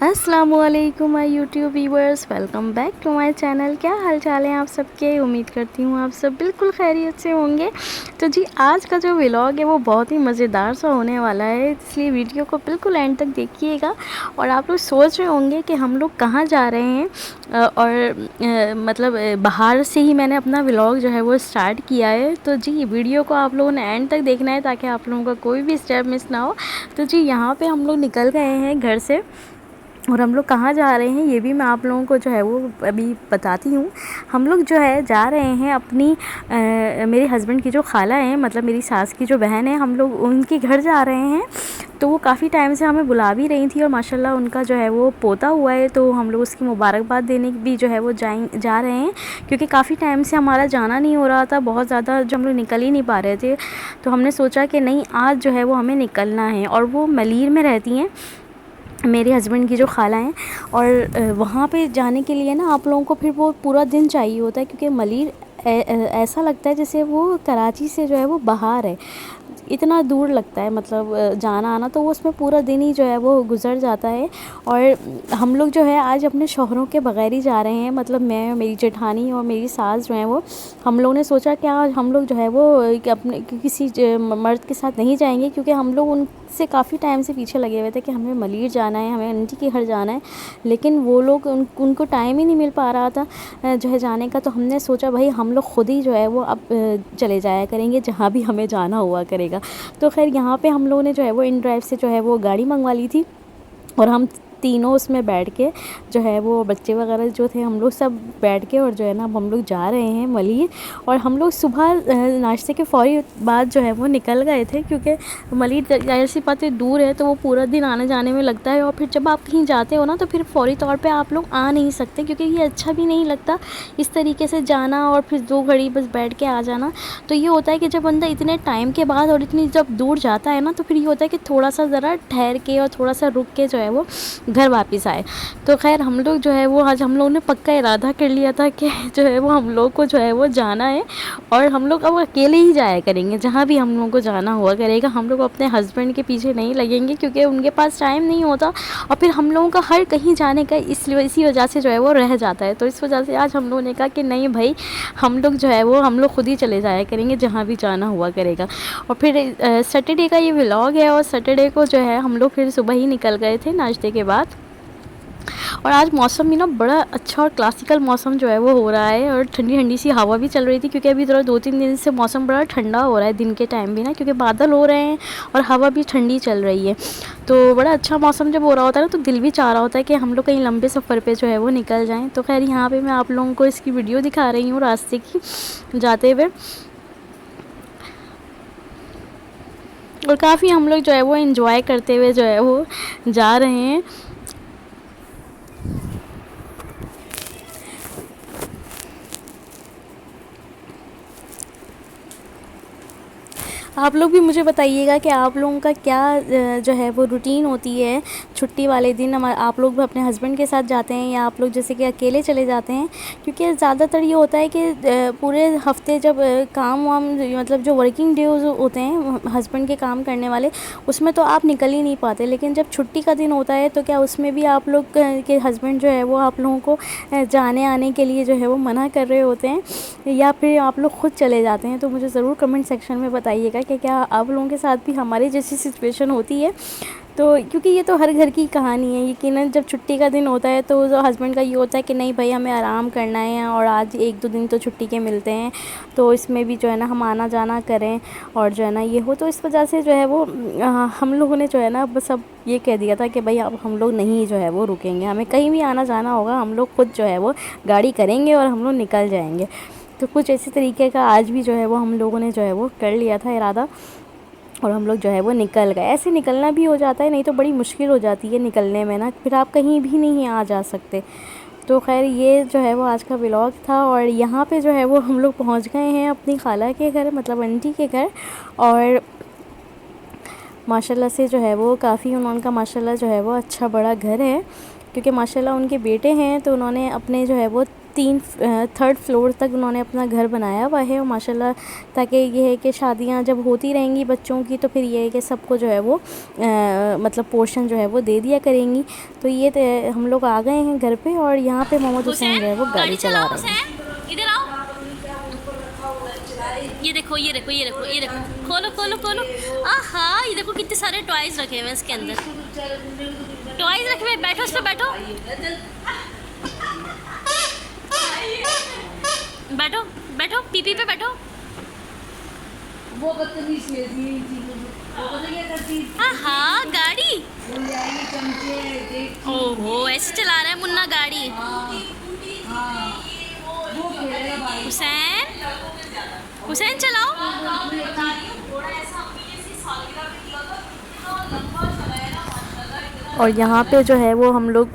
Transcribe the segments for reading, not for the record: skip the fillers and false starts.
अस्सलाम वालेकुम my YouTube viewers, welcome back to my channel. क्या हाल चाल है आप सबके? उम्मीद करती हूँ आप सब बिल्कुल खैरियत से होंगे। तो जी आज का जो व्लॉग है वो बहुत ही मज़ेदार सा होने वाला है, इसलिए वीडियो को बिल्कुल एंड तक देखिएगा। और आप लोग सोच रहे होंगे कि हम लोग कहाँ जा रहे हैं, मतलब बाहर से ही मैंने अपना व्लॉग जो है वो स्टार्ट किया है। तो जी वीडियो को आप लोगों ने एंड तक देखना है ताकि आप लोगों का कोई भी स्टेप मिस ना हो। तो जी यहाँ पे हम लोग निकल गए हैं घर से, और हम लोग कहाँ जा रहे हैं ये भी मैं आप लोगों को जो है वो अभी बताती हूँ। हम लोग जो है जा रहे हैं अपनी मेरे हस्बैंड की जो खाला है, मतलब मेरी सास की जो बहन है, हम लोग उनके घर जा रहे हैं। तो वो काफ़ी टाइम से हमें बुला भी रही थी, और माशाल्लाह उनका जो है वो पोता हुआ है, तो हम लोग उसकी मुबारकबाद देने भी जो है वो जा रहे हैं। क्योंकि काफ़ी टाइम से हमारा जाना नहीं हो रहा था, बहुत ज़्यादा जो हम लोग निकल ही नहीं पा रहे थे। तो हमने सोचा कि नहीं, आज जो है वो हमें निकलना है। और वो मलीर में रहती हैं, मेरे हस्बैंड की जो खाला हैं। और वहाँ पे जाने के लिए ना आप लोगों को फिर वो पूरा दिन चाहिए होता है, क्योंकि मलीर ऐसा लगता है जैसे वो कराची से जो है वो बाहर है, इतना दूर लगता है, मतलब जाना आना, तो वो उसमें पूरा दिन ही जो है वो गुज़र जाता है। और हम लोग जो है आज अपने शौहरों के बगैर ही जा रहे हैं, मतलब मैं, मेरी जेठानी और मेरी सास जो हैं वो, हम लोगों ने सोचा कि आज हम लोग जो है वो अपने किसी मर्द के साथ नहीं जाएंगे, क्योंकि हम लोग उनसे काफ़ी टाइम से पीछे लगे हुए थे कि हमें मलीर जाना है, हमें आंटी के घर जाना है। लेकिन वो लोग उनको टाइम ही नहीं मिल पा रहा था जो है जाने का। तो हमने सोचा भाई हम लोग ख़ुद ही जो है वो अब चले जाया करेंगे जहाँ भी हमें जाना हुआ करेगा। तो खैर यहाँ पे हम लोगों ने जो है वो इन ड्राइव से जो है वो गाड़ी मंगवा ली थी, और हम तीनों उसमें बैठ के जो है वो बच्चे वगैरह जो थे हम लोग सब बैठ के, और जो है ना अब हम लोग जा रहे हैं मलीर। और हम लोग सुबह नाश्ते के फ़ौरी बाद जो है वो निकल गए थे, क्योंकि मलीर ज़ाहिर सी बात है दूर है, तो वो पूरा दिन आने जाने में लगता है। और फिर जब आप कहीं जाते हो ना तो फिर फ़ौरी तौर पे आप लोग आ नहीं सकते, क्योंकि ये अच्छा भी नहीं लगता इस तरीके से जाना और फिर 2 घड़ी बस बैठ के आ जाना। तो ये होता है कि जब बंदा इतने टाइम के बाद और इतनी जब दूर जाता है ना, तो फिर ये होता है कि थोड़ा सा ज़रा ठहर के और थोड़ा सा रुक के जो है वो घर वापस आए। तो खैर हम लोग जो है वो आज हम लोगों ने पक्का इरादा कर लिया था कि जो है वो हम लोग को जो है वो जाना है, और हम लोग अब अकेले ही जाया करेंगे जहाँ भी हम लोगों को जाना हुआ करेगा। हम लोग अपने हस्बैंड के पीछे नहीं लगेंगे, क्योंकि उनके पास टाइम नहीं होता, और फिर हम लोगों का हर कहीं जाने का इसी वजह से जो है वो रह जाता है। तो इस वजह से आज हम लोगों ने कहा कि नहीं भाई, हम लोग जो है वो हम लोग खुद ही चले जाया करेंगे जहाँ भी जाना हुआ करेगा। और फिर सैटरडे का ये व्लॉग है, और सैटरडे को जो है हम लोग फिर सुबह ही निकल गए थे नाश्ते के बाद। और आज मौसम भी ना बड़ा अच्छा और क्लासिकल मौसम जो है वो हो रहा है, और ठंडी ठंडी सी हवा भी चल रही थी, क्योंकि अभी थोड़ा 2-3 दिन से मौसम बड़ा ठंडा हो रहा है दिन के टाइम भी ना, क्योंकि बादल हो रहे हैं और हवा भी ठंडी चल रही है। तो बड़ा अच्छा मौसम जब हो रहा होता है ना, तो दिल भी चाह रहा होता है कि हम लोग कहीं लंबे सफ़र पर जो है वो निकल जाएँ। तो खैर यहाँ पर मैं आप लोगों को इसकी वीडियो दिखा रही हूँ रास्ते की जाते हुए। और काफ़ी हम लोग जो है वो इन्जॉय करते हुए जो है वो जा रहे हैं। आप लोग भी मुझे बताइएगा कि आप लोगों का क्या जो है वो रूटीन होती है छुट्टी वाले दिन। आप लोग भी अपने हस्बैंड के साथ जाते हैं, या आप लोग जैसे कि अकेले चले जाते हैं? क्योंकि ज़्यादातर ये होता है कि पूरे हफ्ते जब काम वाम, मतलब जो वर्किंग डेज होते हैं हस्बैंड के काम करने वाले, उसमें तो आप निकल ही नहीं पाते। लेकिन जब छुट्टी का दिन होता है तो क्या उसमें भी आप लोग के हस्बैंड जो है वो आप लोगों को जाने आने के लिए जो है वो मना कर रहे होते हैं, या फिर आप लोग खुद चले जाते हैं? तो मुझे ज़रूर कमेंट सेक्शन में बताइएगा कि क्या आप लोगों के साथ भी हमारी जैसी सिचुएशन होती है। तो क्योंकि ये तो हर घर की कहानी है, यकीनन जब छुट्टी का दिन होता है तो जो हस्बैंड का ये होता है कि नहीं भाई हमें आराम करना है, और आज 1-2 दिन तो छुट्टी के मिलते हैं, तो इसमें भी जो है ना हम आना जाना करें, और जो है ना ये हो। तो इस वजह से जो है वो हम लोगों ने जो है ना बस अब ये कह दिया था कि भाई अब हम लोग नहीं जो है वो रुकेंगे, हमें कहीं भी आना जाना होगा हम लोग खुद जो है वो गाड़ी करेंगे और हम लोग निकल जाएंगे। तो कुछ इसी तरीके का आज भी जो है वो हम लोगों ने जो है वो कर लिया था इरादा, और हम लोग जो है वो निकल गए। ऐसे निकलना भी हो जाता है, नहीं तो बड़ी मुश्किल हो जाती है निकलने में ना, फिर आप कहीं भी नहीं आ जा सकते। तो खैर ये जो है वो आज का व्लॉग था, और यहाँ पे जो है वो हम लोग पहुँच गए हैं अपनी खाला के घर, मतलब आंटी के घर। और माशाल्लाह से जो है वो काफ़ी उनका माशाल्लाह जो है वो अच्छा बड़ा घर है, क्योंकि माशाल्लाह उनके बेटे हैं, तो उन्होंने अपने जो है वो 3rd فلور تک انہوں نے اپنا گھر بنایا ہوا ہے. اور ماشاء اللہ تاکہ یہ ہے کہ شادیاں جب ہوتی رہیں گی بچوں کی تو پھر یہ ہے کہ سب کو جو ہے وہ مطلب پورشن جو ہے وہ دے دیا کریں گی. تو یہ ہم لوگ آ گئے ہیں گھر پہ اور یہاں پہ محمد حسین جو ہے وہ گاڑی چلا رہے ہیں. ادھر آؤ, یہ دیکھو یہ دیکھو یہ دیکھو یہ دیکھو, کھولو کھولو کھولو. آہا یہ دیکھو کتنے سارے ٹوائز رکھے ہوئے ہیں اس کے اندر, ٹوائز رکھے ہوئے. بیٹھو اس پہ بیٹھو بیٹھو بیٹھو, پی پی پہ بیٹھو. ہاں گاڑی اوہو ایسے چلا رہا ہے منا گاڑی. حسین حسین چلاؤ. اور یہاں پہ جو ہے وہ ہم لوگ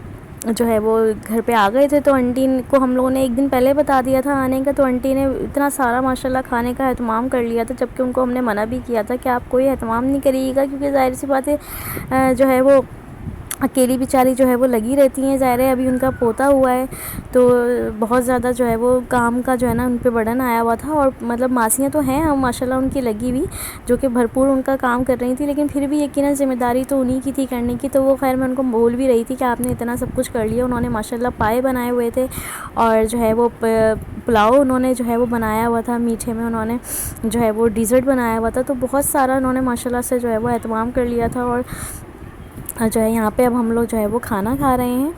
جو ہے وہ گھر پہ آ گئے تھے. تو آنٹی کو ہم لوگوں نے ایک دن پہلے بتا دیا تھا آنے کا. تو آنٹی نے اتنا سارا ماشاءاللہ کھانے کا اہتمام کر لیا تھا, جبکہ ان کو ہم نے منع بھی کیا تھا کہ آپ کوئی اہتمام نہیں کریے گا, کیونکہ ظاہر سی بات ہے جو ہے وہ اکیلی بیچاری جو ہے وہ لگی رہتی ہیں. ظاہر ہے ابھی ان کا پوتا ہوا ہے تو بہت زیادہ جو ہے وہ کام کا جو ہے نا ان پہ برڈن آیا ہوا تھا. اور مطلب ماسیاں تو ہیں ماشاءاللہ ان کی لگی ہوئی جو کہ بھرپور ان کا کام کر رہی تھی, لیکن پھر بھی یقیناً ذمہ داری تو انہی کی تھی کرنے کی. تو وہ خیر میں ان کو بول بھی رہی تھی کہ آپ نے اتنا سب کچھ کر لیا. انہوں نے ماشاءاللہ پائے بنائے ہوئے تھے اور جو ہے وہ پلاؤ انہوں نے جو ہے وہ بنایا ہوا تھا. میٹھے میں انہوں نے جو ہے وہ ڈیزرٹ بنایا ہوا تھا. تو بہت سارا انہوں نے ماشاءاللہ سے جو ہے وہ اہتمام کر لیا تھا. اور جو ہے یہاں پہ اب ہم لوگ جو ہے وہ کھانا کھا رہے ہیں.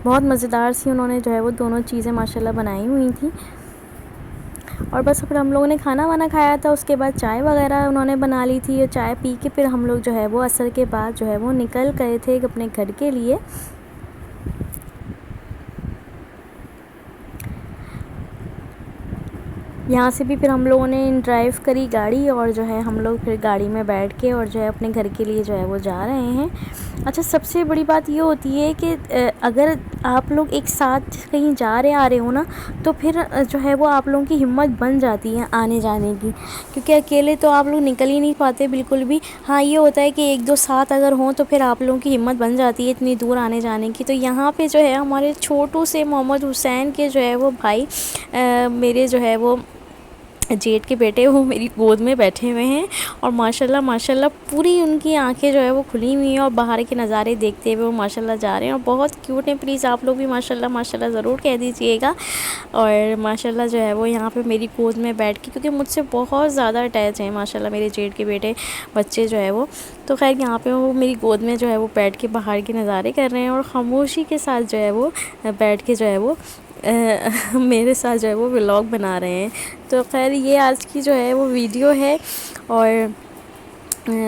بہت مزیدار سی انہوں نے جو ہے وہ دونوں چیزیں ماشاءاللہ بنائی ہوئی تھیں. اور بس پھر ہم لوگوں نے کھانا وانا کھایا تھا. اس کے بعد چائے وغیرہ انہوں نے بنا لی تھی, اور چائے پی کے پھر ہم لوگ جو ہے وہ عصر کے بعد جو ہے وہ نکل گئے تھے اپنے گھر کے لیے. یہاں سے بھی پھر ہم لوگوں نے ڈرائیو کری گاڑی, اور جو ہے ہم لوگ پھر گاڑی میں بیٹھ کے اور جو ہے اپنے گھر کے لیے جو ہے وہ جا رہے ہیں. اچھا سب سے بڑی بات یہ ہوتی ہے کہ اگر آپ لوگ ایک ساتھ کہیں جا رہے آ رہے ہو نا تو پھر جو ہے وہ آپ لوگوں کی ہمت بن جاتی ہے آنے جانے کی, کیونکہ اکیلے تو آپ لوگ نکل ہی نہیں پاتے بالکل بھی. ہاں یہ ہوتا ہے کہ ایک دو ساتھ اگر ہوں تو پھر آپ لوگوں کی ہمت بن جاتی ہے اتنی دور آنے جانے کی. تو یہاں پہ جو ہے ہمارے چھوٹو سے محمد حسین کے جو ہے وہ بھائی میرے جو ہے وہ جیٹ کے بیٹے وہ میری گود میں بیٹھے ہوئے ہیں. اور ماشاءاللہ پوری ان کی آنکھیں جو ہے وہ کھلی ہوئی ہیں اور باہر کے نظارے دیکھتے ہوئے وہ ماشاءاللہ جا رہے ہیں. اور بہت کیوٹ ہیں, پلیز آپ لوگ بھی ماشاءاللہ ضرور کہہ دیجئے گا. اور ماشاءاللہ جو ہے وہ یہاں پہ میری گود میں بیٹھ کے, کیونکہ مجھ سے بہت زیادہ اٹیچ ہیں ماشاءاللہ میرے جیٹ کے بیٹے بچے جو ہے وہ. تو خیر یہاں پہ وہ میری گود میں جو ہے وہ بیٹھ کے باہر کے نظارے کر رہے ہیں, اور خاموشی کے ساتھ جو ہے وہ بیٹھ کے جو ہے وہ میرے ساتھ جو ہے وہ ولاگ بنا رہے ہیں. تو خیر یہ آج کی جو ہے وہ ویڈیو ہے. اور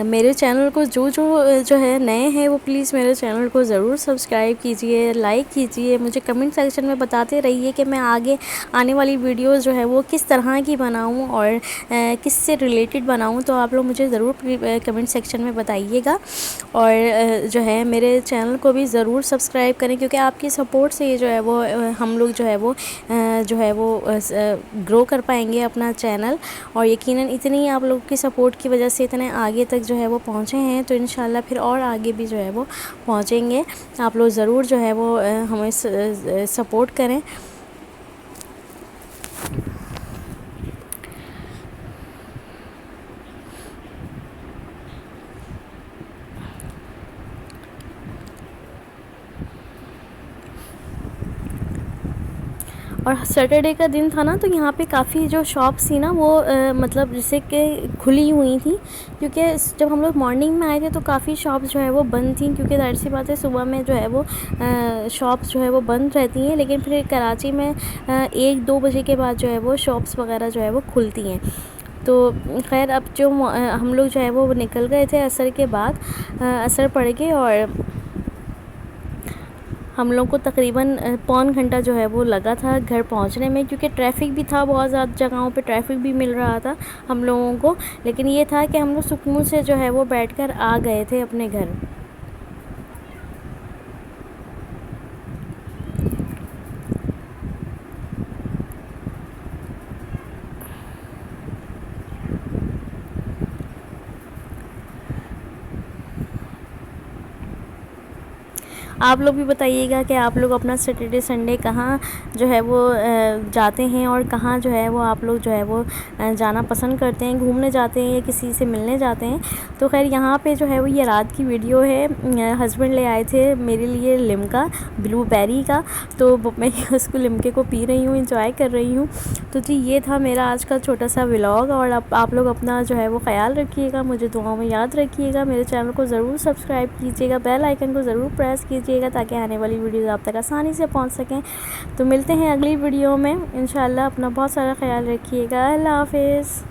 میرے چینل کو جو ہے نئے ہیں وہ پلیز میرے چینل کو ضرور سبسکرائب کیجئے, لائک کیجئے. مجھے کمنٹ سیکشن میں بتاتے رہیے کہ میں آگے آنے والی ویڈیوز جو ہے وہ کس طرح کی بناؤں اور کس سے ریلیٹڈ بناؤں. تو آپ لوگ مجھے ضرور کمنٹ سیکشن میں بتائیے گا. اور جو ہے میرے چینل کو بھی ضرور سبسکرائب کریں, کیونکہ آپ کی سپورٹ سے جو ہے وہ ہم لوگ جو ہے وہ گرو کر پائیں گے اپنا چینل. اور یقیناً اتنی آپ لوگوں کی سپورٹ کی وجہ سے اتنے آگے تک جو ہے وہ پہنچے ہیں, تو انشاءاللہ پھر اور آگے بھی جو ہے وہ پہنچیں گے. آپ لوگ ضرور جو ہے وہ ہمیں سپورٹ کریں. اور سیٹرڈے کا دن تھا نا, تو یہاں پہ کافی جو شاپس تھی نا وہ مطلب جیسے کہ کھلی ہوئی تھیں, کیونکہ جب ہم لوگ مارننگ میں آئے تھے تو کافی شاپس جو ہے وہ بند تھیں, کیونکہ ظاہر سی بات ہے صبح میں جو ہے وہ شاپس جو ہے وہ بند رہتی ہیں. لیکن پھر کراچی میں 1-2 بجے کے بعد جو ہے وہ شاپس وغیرہ جو ہے وہ کھلتی ہیں. تو خیر اب جو ہم لوگ جو ہے وہ نکل گئے تھے عصر کے بعد, عصر پڑ کے, اور ہم لوگ کو تقریباً پون گھنٹہ جو ہے وہ لگا تھا گھر پہنچنے میں, کیونکہ ٹریفک بھی تھا, بہت زیادہ جگہوں پہ ٹریفک بھی مل رہا تھا ہم لوگوں کو. لیکن یہ تھا کہ ہم لوگ سکون سے جو ہے وہ بیٹھ کر آ گئے تھے اپنے گھر. آپ لوگ بھی بتائیے گا کہ آپ لوگ اپنا سیٹرڈے سنڈے کہاں جو ہے وہ جاتے ہیں اور کہاں جو ہے وہ آپ لوگ جو ہے وہ جانا پسند کرتے ہیں، گھومنے جاتے ہیں یا کسی سے ملنے جاتے ہیں۔ تو خیر یہاں پہ جو ہے وہ یہ رات کی ویڈیو ہے، ہسبینڈ لے آئے تھے میرے لیے لمکا بلو بیری کا، تو میں اس کو لمکے کو پی رہی ہوں، انجوائے کر رہی ہوں۔ تو جی یہ تھا میرا آج کا چھوٹا سا ولاگ، اور اب آپ لوگ اپنا جو ہے وہ خیال رکھیے گا، مجھے دعاؤں میں یاد رکھیے گا، میرے چینل کو ضرور سبسکرائب کیجیے گا، بیل آئیکن کو ضرور پریس کیجیے گا تاکہ آنے والی ویڈیوز آپ تک آسانی سے پہنچ سکیں۔ تو ملتے ہیں اگلی ویڈیو میں انشاءاللہ، اپنا بہت سارا خیال رکھیے گا، اللہ حافظ۔